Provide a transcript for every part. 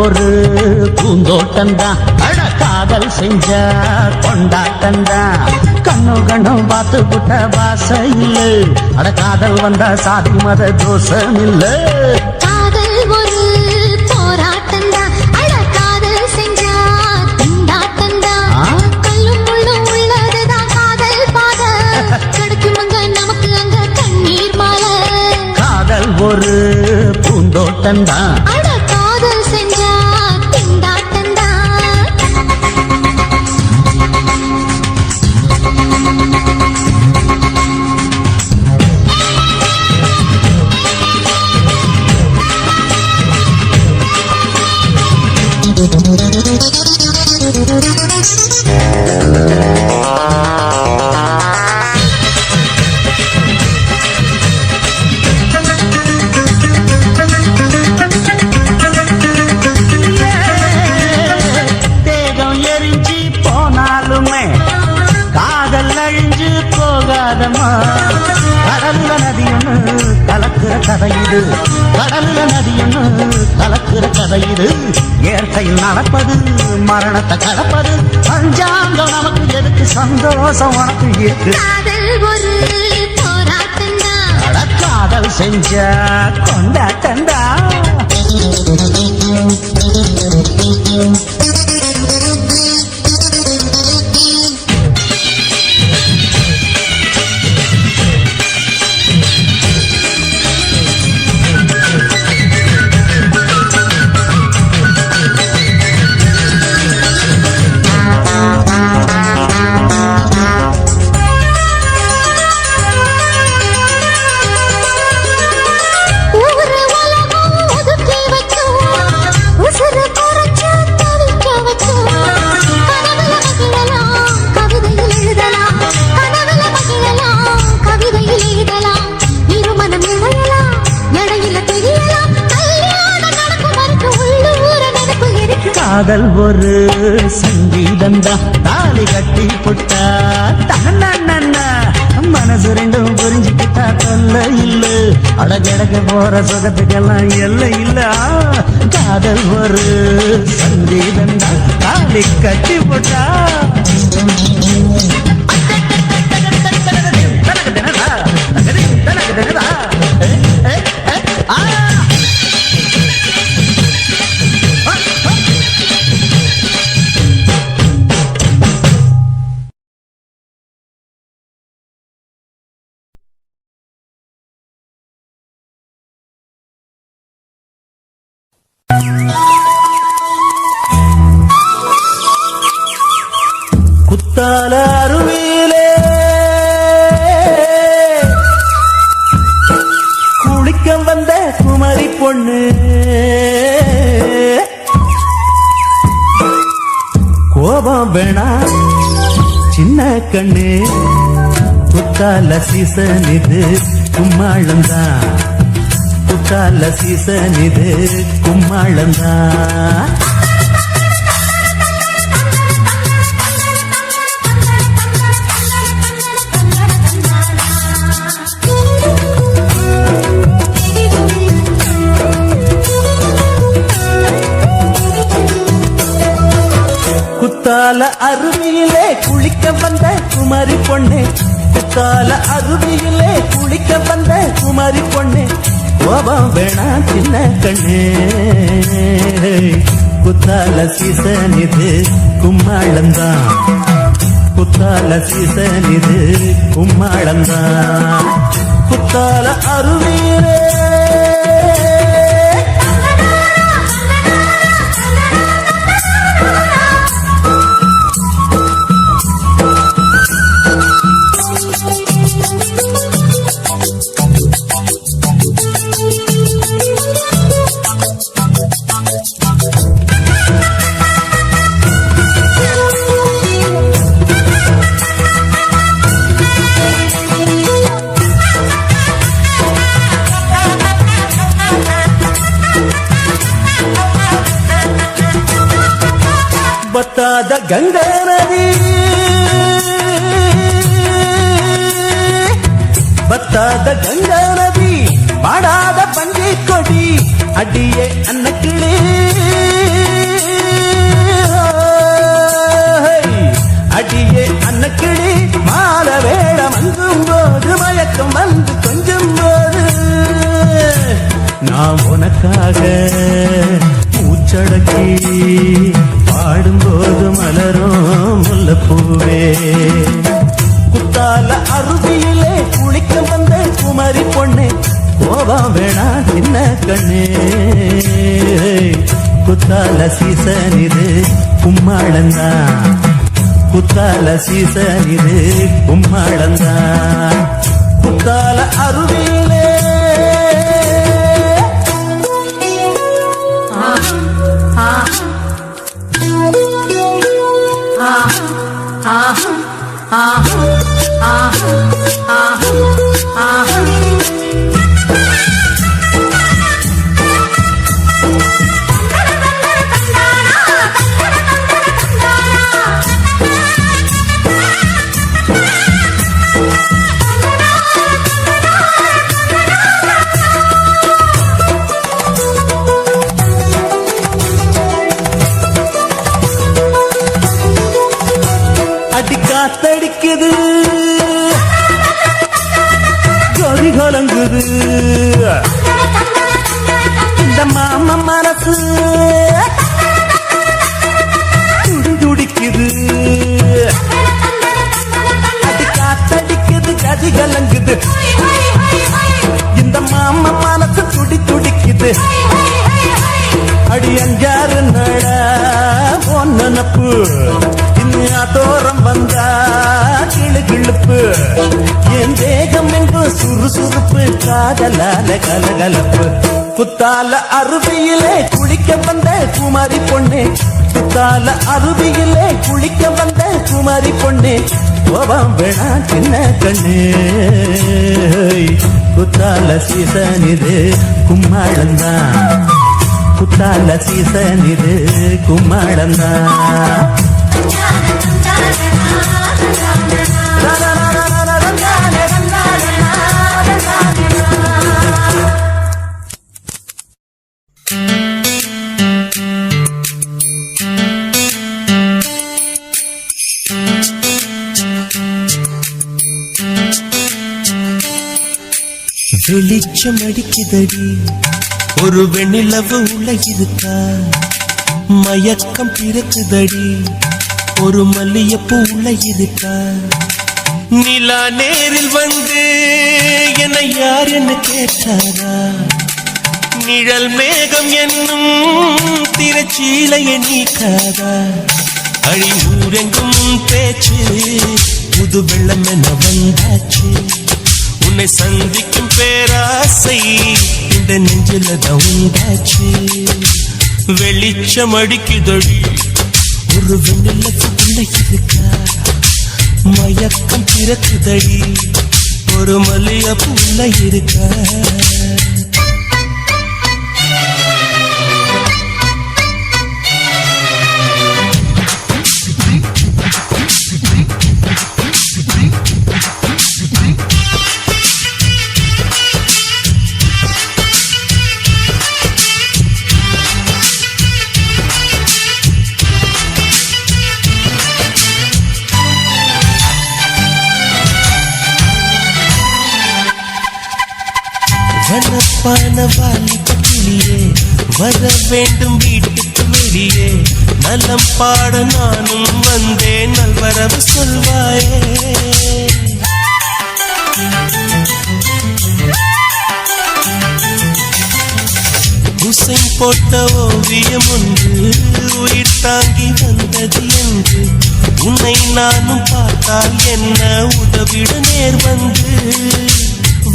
ஒரு பூந்தோட்டந்தான், அட காதல் செஞ்ச கொண்டாட்டந்தான். கண்ணு கண்ணும் பார்த்து புட்ட வாச இல்ல, அட காதல் வந்தா சாதி மத தோஷம் இல்ல. காதல் ஒரு போராட்டந்தான், அட காதல் செஞ்சா கொண்டாட்டந்தான். கல்லும் முள்ளும் உள்ளதுதான் காதல் பாத, கிடைக்கும் அங்க நமக்கு அங்க கண்ணீர் மாலை. காதல் ஒரு பூந்தோட்டந்தான், அட காதல் செஞ்சா திண்டாட்டந்தான். தேகம் எரிஞ்சு போனாலுமே காதல் அழிஞ்சு போகாதம்மா. கடல்ல நதியொன்னு கலக்குற கதை இது, கடல்ல நதியொன்னு கலக்குற கதை இது. இயற்கையில் நடப்பது மரணத்தை கடப்பது, பஞ்சாங்கம் நமக்கு எதுக்கு, சந்தோஷம் உனக்கு இருக்கு. காதல் ஒரு போராட்டந்தான், அட காதல் செஞ்ச கொண்டாட்டந்தா. ஊரு உலகம் ஒதுக்கி வச்சோம், உசுறு குறைச்சு தவிக்க வச்சோம். கனவுல மகிழலாம், கவிதையில் எழுதலாம், கனவுல மகிழலாம், கவிதையில் எழுதலாம். இருமனம் இணையலாம், இடையில தெரியலாம், கல்யாணம் நடக்கும் வரைக்கும் உள்ளூர நினைப்பு இருக்கு. காதல் ஒரு சங்கீதந்தா, தாலி கட்டி புட்டா தன்னா மனசு ரெண்டும் புரிஞ்சுக்கிட்டா தொல்ல இல்ல, அடகடக்க போற சுகத்துக்கெல்லாம் எல்லை இல்ல. காதல் ஒரு சங்கீதந்தா, தாலி கட்டி புட்டா. குத்தால அருவியிலே குளிக்க வந்த குமரி பொண்ணு, கோபம் வேணா சின்ன கண்ணு. குத்தால சீசன் இது கும்மாளந்தான், குத்தால சீசன் இது கும்மாளந்தான். குத்தால அருவியிலே குளிக்க வந்த குமரி பொண்ணு, குத்தால அருவியிலே குளிக்க வந்த குமரி பொண்ணு. கோபம் வேணா சின்ன கண்ணு, குத்தால சீசன் இது கும்மாளந்தான், குத்தால சீசன் இது கும்மாளந்தான். குத்தால அருவியிலே பத்தாத கங்கா நதி, பத்தாத கங்கா நதி, பாடாத பஞ்சை கொடி, அடியே அன்னக்கிளே பக்கம் வந்து கொஞ்சம் போது நான் உனக்காக மூச்சடக்கி பாடும்போது மலரும் முல்லைப்பூவே குத்தால அருவியிலே குளிக்க வந்த குமரி பொண்ணே கோபம் வேணா சின்ன கண்ணே குத்தால சீசன் இது கும்மாளந்தா குத்தால சீசன் இது கும்மாளந்தா குத்தால அருவியிலே காத்தடிக்குது ஜோதி கலங்குது இந்த மாம மனசு துடிக்குது அது காத்தடிக்குது ஜதி கலங்குது இந்த மாம மனசு துடிக்குது அடி அஞ்சாறு நட பொன்னப்பு தோரம் வந்தா கிளு கிளுப்பு என் தேகம் என்று சுறுசுறுப்பு காதலால கலகலப்பு குத்தால அருவியிலே குளிக்க வந்த குமாரி பொண்ணே குத்தால அருவியிலே குளிக்க வந்த குமாரி பொண்ணே கோபம் வேணா சின்ன கண்ணே குத்தால சீசன் இது கும்மாளந்தா குத்தால சீசன் இது கும்மாளந்தா வெளிச்சம் அடிக்குதடி ஒரு வெண்ணிலவு உள்ள இருக்கா மயக்கம் பிறக்குதடி ஒரு மல்லியப்பூ உள்ள இருக்கா நிலா நேரில் வந்து என்னை யார் என்ன கேட்டாரா நிழல் மேகம் என்னும் திரச்சீலையை நீக்காதா அழி ஊரெங்கும் பேச்சு புது வெள்ளம் என வந்தாச்சு உன்னை சந்திக்கும் பேராசை இந்த நெஞ்சில தான் உண்டாச்சு வெளிச்சம் அடிக்குதடி ஒரு வெண்ணிலத்துக்குள்ள இருக்கா மயக்கம் பிறக்குதடி ஒரு மல்லிகைப்பூல இருக்கா வனப்பானவாலி பக்கிலியே வர வேண்டும் வீட்டுக்கு வெளியே நலம் பாட நானும் வந்தேன் நல்வரவு சொல்வாயே உசைன் போட்ட ஓவியம் ஒன்று உயிர் தாங்கி வந்தது என்று உன்னை நானும் பார்த்தால் என்ன உதவிட நேர் வந்து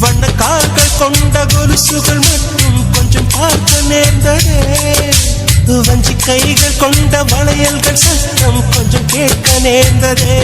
வண்ண கால்கள் கொண்ட கொலுசுகள் மட்டும் கொஞ்சம் பார்க்க நேர்ந்ததே வஞ்சி கைகள் கொண்ட வளையல்கள் சத்தம் கொஞ்சம் கேட்க நேர்ந்ததே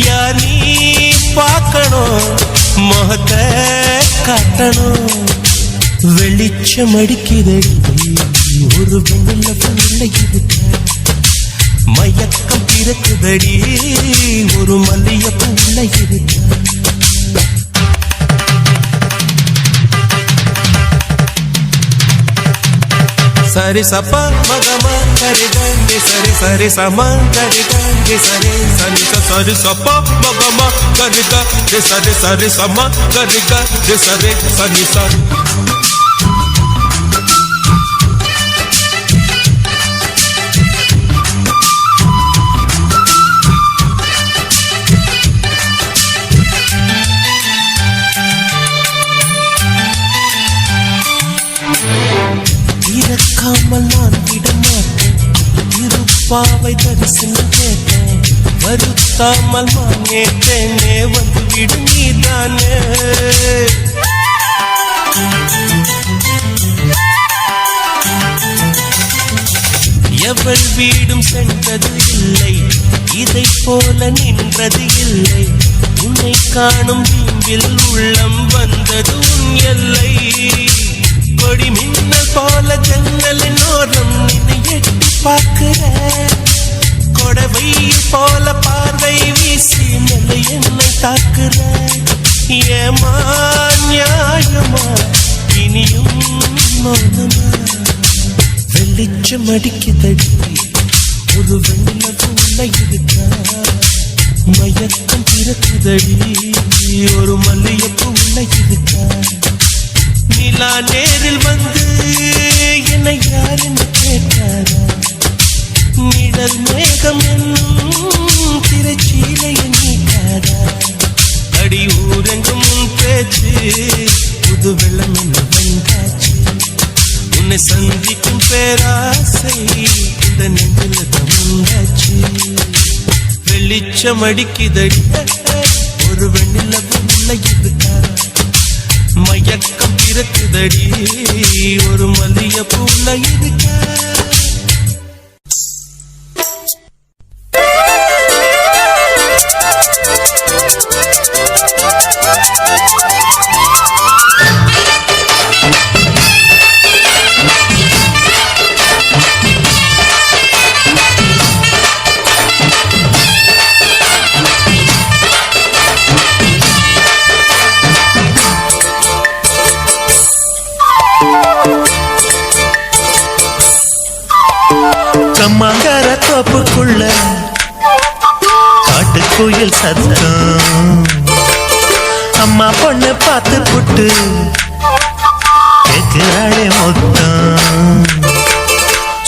யார் நீ பார்க்கணும் முகத்தை காட்டணும் வெளிச்சம் அடிக்குதடி ஒரு வெண்ணிலவுள்ள இருக்க மயக்கம் பிறக்குதடி ஒரு மல்லிகைப்பூ உள்ள இருக்க சரி சப்பா மகமா சரி கண்டி சரி சரி சமா சரி கண்டி சரி சரி சரி சப்பா மகமா கரிக re sa re sa re sa ma ga re ga re sa ni sa. இறக்காமல் நான் விடமாட்டேன், இருப்பாவை தரிசனம் கேட்டேன், வருத்தாமல் நான் கேட்டேனே, வந்து விடு நீதானே. எவள் வீடும் சென்றது இல்லை, இதை போல நின்றது இல்லை, உன்னை காணும் வீம்பில் உள்ளம் வந்தது உன் எல்லை. கொடி மின்னல் போல ஜன்னலின் ஓரம் நினை எட்டி பார்க்கிற, கொடவை போல பார்வை வீசி மெல்ல என்னை தாக்குற. ஏமா நியாயமா இனியும் மௌனமா, வெளிச்சம் அடிக்குதடி ஒரு வெண்ணிலவு உள்ள இருக்கா, மயக்கம் பிறக்குதடி ஒரு மல்லியப்பு உள்ள இருக்கா. நிலா நேரில் வந்து என்னை யார் என்று கேட்டாரா, நிழல் மேகம் என்னும் திரைச்சீலையை நீக்காரா. அடி ஊரெங்கும் உன் பேச்சு புது வெள்ளம் என்ன வந்தாச்சு, உன்னை சந்திக்கும் பேராசை இந்த நெஞ்சில் தந்தாச்சு. வெளிச்சம் அடிக்குதடி ஒரு வெண்ணிலவு உள்ள இருக்கா, மயக்கம் பிறக்குதடி ஒரு மல்லியப்பூ உள்ள இருக்கா. கம்மாங்கார தோப்புக்குள்ள காட்டுக்குயில் சத்தம், அம்மா பொண்ணு பார்த்து புட்டு கேட்கிறாளே மொத்தம்.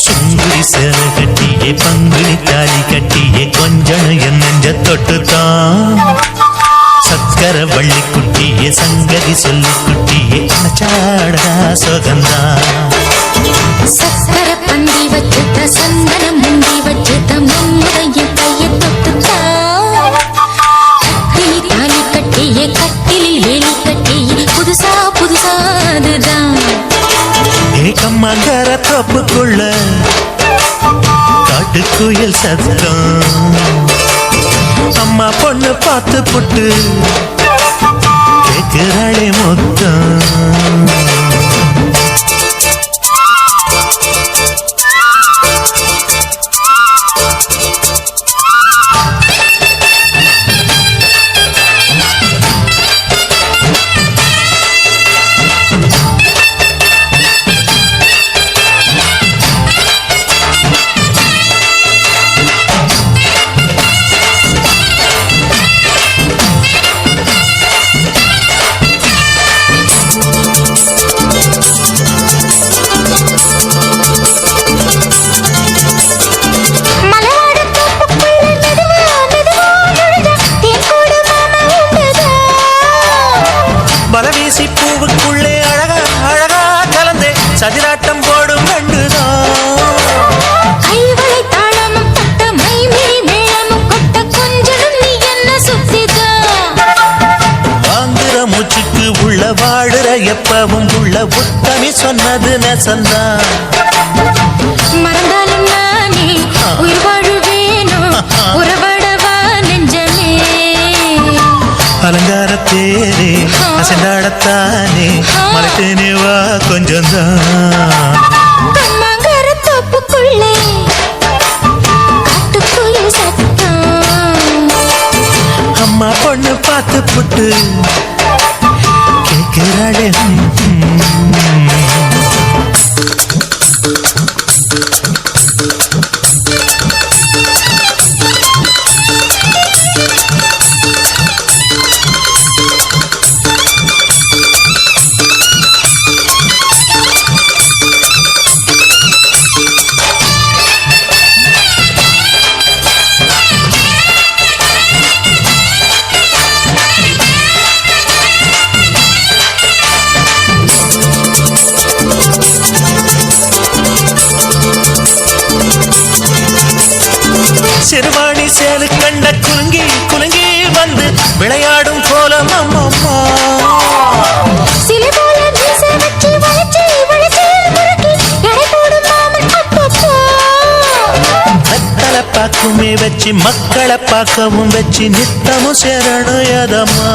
சுங்குடி சேலை கட்டியே பங்குனி தாலி கட்டியே கொஞ்சம் என் நெஞ்ச தொட்டுத்தான். சக்கர வள்ளி குட்டியே சங்கதி சொல்லி குட்டியே அனச்சாடா சொகந்தான். சக்கர பந்தி வச்சுட்ட சந்தனம் முந்தி வச்சுட்ட மம்முடைய கையை தொட்டுட்டா, கட்டிலி தாலி கட்டியே கட்டிலி வேலி கட்டியே புதுசா புதுசாதுதான். ஏகம்மாங்கார தோப்புக்குள்ள காட்டுக்குயில் சத்தம், அம்மா பொண்ணு பார்த்து புட்டு கேட்கிறாளே மொத்தம். பலவீசி பூவுக்குள்ளே அழகா அழகா கலந்தே சதிராட்டம் போடும் கண்டுதான். கைவளை தாளமும் தட்ட மைமிழி மேளமும் கொட்ட கொஞ்சம் நீ என்ன சுத்திதான். வாங்குற மூச்சுக்கு உள்ள வாடுற எப்பவும் உள்ள உத்தமி சொன்னது நெசந்தான். மறந்தாலும் நானே உயிர் வாழுவேனோ உறவாடவா நெஞ்சமே. அலங்கார தேரே அசைந்தாடத்தானே மறைத்தேனே வா கொஞ்சம்தான். கம்மாங்கார தோப்புக்குள்ளே காட்டுக்குயில் சத்தம், அம்மா பொண்ணு பார்த்து புட்டு கேட்கிறாளே. சேலு கண்ட குலுங்கி குலுங்கி வந்து விளையாடும் கோலம் அம்மம்மா சிலை போல மீசை வச்சு வளைச்சு வளைச்சு முறுக்கி எடை போடும் மாமன் அப்பப்பா மக்களை பார்க்குமே வச்சு மக்களை பார்க்கவும் வச்சு நித்தமும் சேரணும் யதம்மா